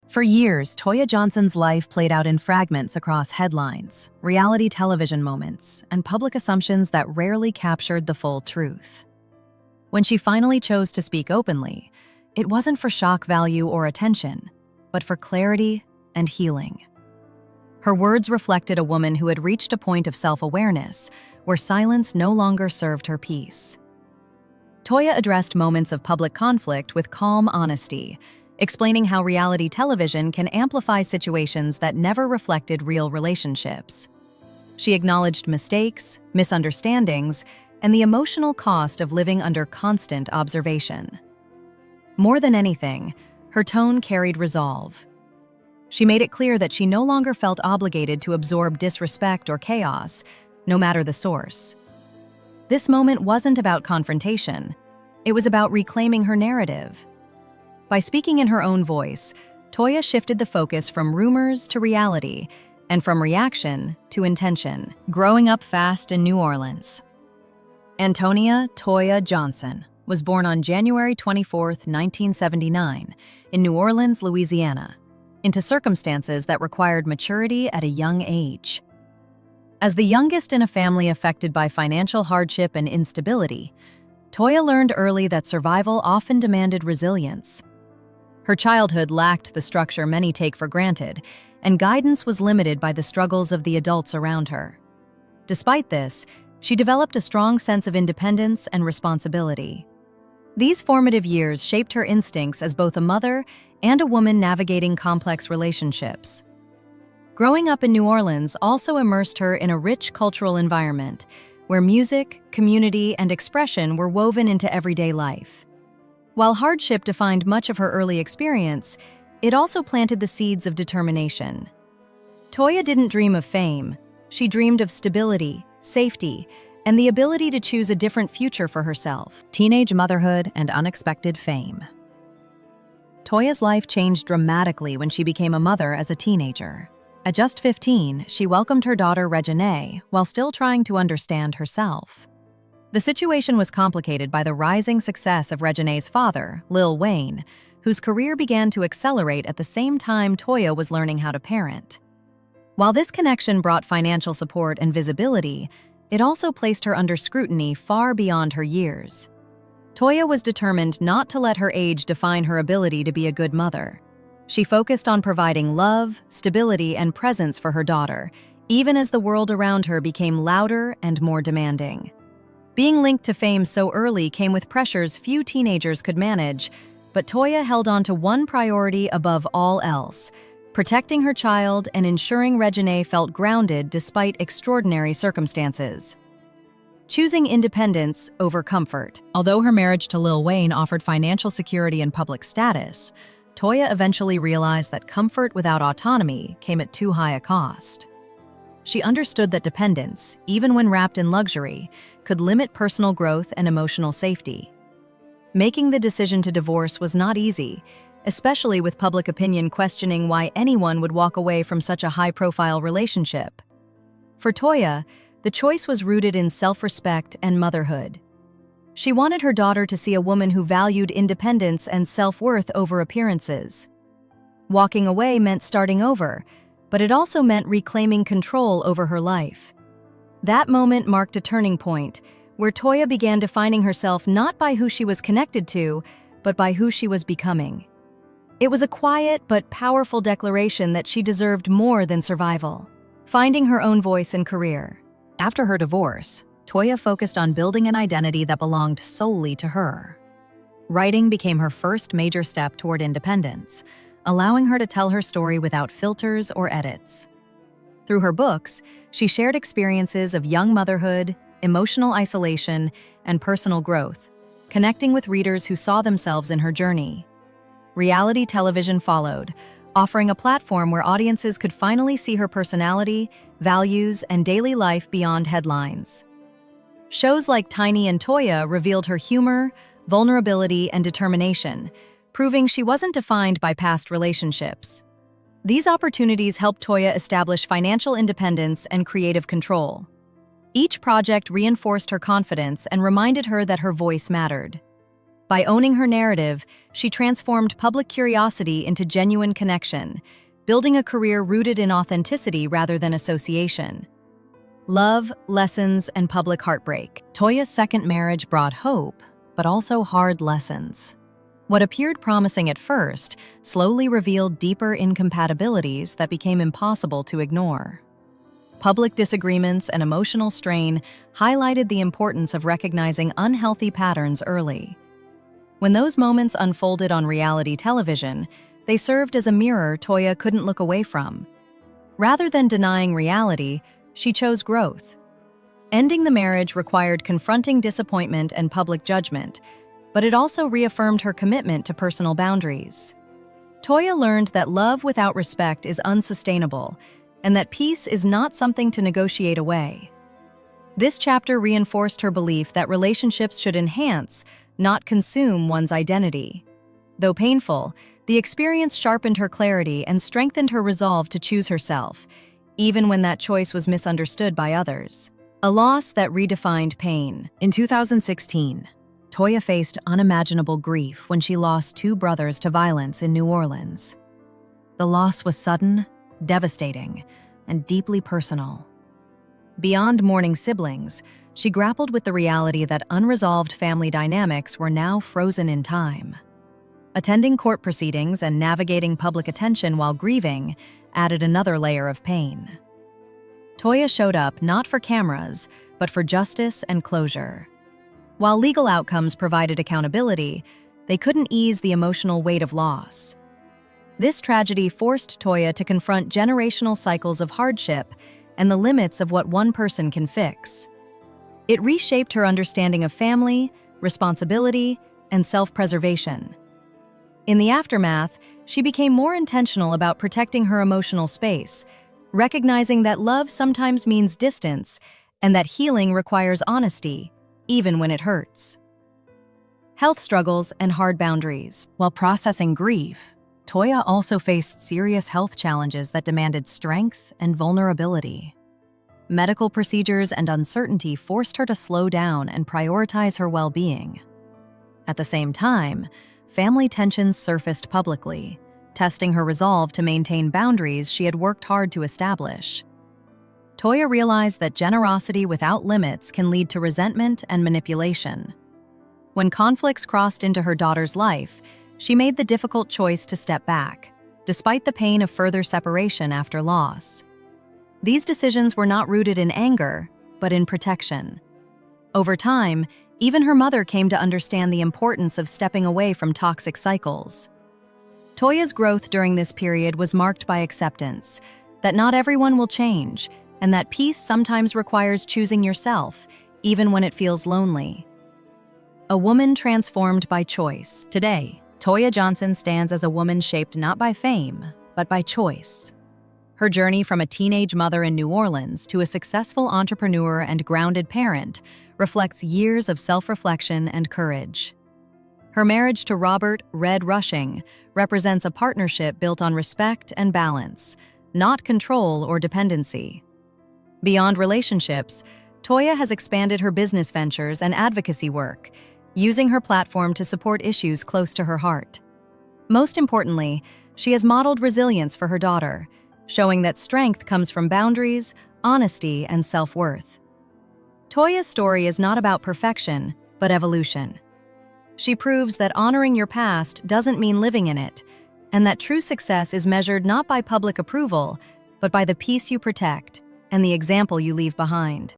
For years, Toya Johnson's life played out in fragments across headlines, reality television moments, and public assumptions that rarely captured the full truth. When she finally chose to speak openly, it wasn't for shock value or attention, but for clarity and healing. Her words reflected a woman who had reached a point of self-awareness where silence no longer served her peace. Toya addressed moments of public conflict with calm honesty, explaining how reality television can amplify situations that never reflected real relationships. She acknowledged mistakes, misunderstandings, and the emotional cost of living under constant observation. More than anything, her tone carried resolve. She made it clear that she no longer felt obligated to absorb disrespect or chaos, no matter the source. This moment wasn't about confrontation. It was about reclaiming her narrative. By speaking in her own voice, Toya shifted the focus from rumors to reality and from reaction to intention. Growing up fast in New Orleans. Antonia Toya Johnson was born on January 24, 1979, in New Orleans, Louisiana, into circumstances that required maturity at a young age. As the youngest in a family affected by financial hardship and instability, Toya learned early that survival often demanded resilience. Her childhood lacked the structure many take for granted, and guidance was limited by the struggles of the adults around her. Despite this, she developed a strong sense of independence and responsibility. These formative years shaped her instincts as both a mother and a woman navigating complex relationships. Growing up in New Orleans also immersed her in a rich cultural environment where music, community, and expression were woven into everyday life. While hardship defined much of her early experience, it also planted the seeds of determination. Toya didn't dream of fame. She dreamed of stability, safety, and the ability to choose a different future for herself. Teenage motherhood and unexpected fame. Toya's life changed dramatically when she became a mother as a teenager. At just 15, she welcomed her daughter Reginae while still trying to understand herself. The situation was complicated by the rising success of Reginae's father, Lil Wayne, whose career began to accelerate at the same time Toya was learning how to parent. While this connection brought financial support and visibility, it also placed her under scrutiny far beyond her years. Toya was determined not to let her age define her ability to be a good mother. She focused on providing love, stability, and presence for her daughter, even as the world around her became louder and more demanding. Being linked to fame so early came with pressures few teenagers could manage, but Toya held on to one priority above all else: protecting her child and ensuring Reginae felt grounded despite extraordinary circumstances. Choosing independence over comfort. Although her marriage to Lil Wayne offered financial security and public status, Toya eventually realized that comfort without autonomy came at too high a cost. She understood that dependence, even when wrapped in luxury, could limit personal growth and emotional safety. Making the decision to divorce was not easy, especially with public opinion questioning why anyone would walk away from such a high-profile relationship. For Toya, the choice was rooted in self-respect and motherhood. She wanted her daughter to see a woman who valued independence and self-worth over appearances. Walking away meant starting over, but it also meant reclaiming control over her life. That moment marked a turning point, where Toya began defining herself not by who she was connected to, but by who she was becoming. It was a quiet but powerful declaration that she deserved more than survival. Finding her own voice and career. After her divorce, Toya focused on building an identity that belonged solely to her. Writing became her first major step toward independence, allowing her to tell her story without filters or edits. Through her books, she shared experiences of young motherhood, emotional isolation, and personal growth, connecting with readers who saw themselves in her journey. Reality television followed, offering a platform where audiences could finally see her personality, values, and daily life beyond headlines. Shows like Tiny and Toya revealed her humor, vulnerability, and determination, proving she wasn't defined by past relationships. These opportunities helped Toya establish financial independence and creative control. Each project reinforced her confidence and reminded her that her voice mattered. By owning her narrative, she transformed public curiosity into genuine connection, building a career rooted in authenticity rather than association. Love, lessons, and public heartbreak. Toya's second marriage brought hope, but also hard lessons. What appeared promising at first slowly revealed deeper incompatibilities that became impossible to ignore. Public disagreements and emotional strain highlighted the importance of recognizing unhealthy patterns early. When those moments unfolded on reality television, they served as a mirror Toya couldn't look away from. Rather than denying reality, she chose growth. Ending the marriage required confronting disappointment and public judgment, but it also reaffirmed her commitment to personal boundaries. Toya learned that love without respect is unsustainable, and that peace is not something to negotiate away. This chapter reinforced her belief that relationships should enhance, not consume one's identity. Though painful, the experience sharpened her clarity and strengthened her resolve to choose herself, even when that choice was misunderstood by others. A loss that redefined pain. In 2016, Toya faced unimaginable grief when she lost two brothers to violence in New Orleans. The loss was sudden, devastating, and deeply personal. Beyond mourning siblings, she grappled with the reality that unresolved family dynamics were now frozen in time. Attending court proceedings and navigating public attention while grieving added another layer of pain. Toya showed up not for cameras, but for justice and closure. While legal outcomes provided accountability, they couldn't ease the emotional weight of loss. This tragedy forced Toya to confront generational cycles of hardship and the limits of what one person can fix. It reshaped her understanding of family, responsibility, and self-preservation. In the aftermath, she became more intentional about protecting her emotional space, recognizing that love sometimes means distance and that healing requires honesty, even when it hurts. Health struggles and hard boundaries. While processing grief, Toya also faced serious health challenges that demanded strength and vulnerability. Medical procedures and uncertainty forced her to slow down and prioritize her well-being. At the same time, family tensions surfaced publicly, testing her resolve to maintain boundaries she had worked hard to establish. Toya realized that generosity without limits can lead to resentment and manipulation. When conflicts crossed into her daughter's life, she made the difficult choice to step back, despite the pain of further separation after loss. These decisions were not rooted in anger, but in protection. Over time, even her mother came to understand the importance of stepping away from toxic cycles. Toya's growth during this period was marked by acceptance, that not everyone will change, and that peace sometimes requires choosing yourself, even when it feels lonely. A woman transformed by choice. Today, Toya Johnson stands as a woman shaped not by fame, but by choice. Her journey from a teenage mother in New Orleans to a successful entrepreneur and grounded parent reflects years of self-reflection and courage. Her marriage to Robert "Red" Rushing represents a partnership built on respect and balance, not control or dependency. Beyond relationships, Toya has expanded her business ventures and advocacy work, using her platform to support issues close to her heart. Most importantly, she has modeled resilience for her daughter, showing that strength comes from boundaries, honesty, and self-worth. Toya's story is not about perfection, but evolution. She proves that honoring your past doesn't mean living in it, and that true success is measured not by public approval, but by the peace you protect and the example you leave behind.